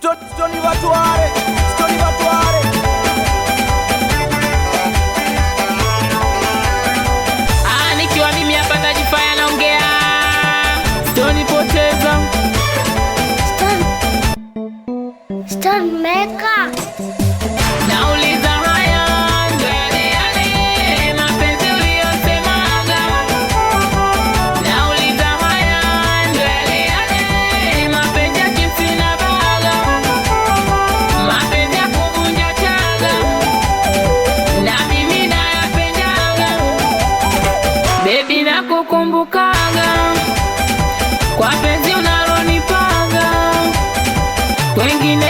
Stoni Batware, Stoni Batware. Nikiwa mimi hapa najifanya naongea. Stoni poteza. Stone maker. Nauliza haya ndo yale mapenzi uliyosemaga. Nauliza haya ndo yale mapenzi ya chipsi na baga. Mapenzi ya kuvunja chaga na mimi nayapendaga. Baby nakukumbukaga kwa penzi unalonipaga. Wengine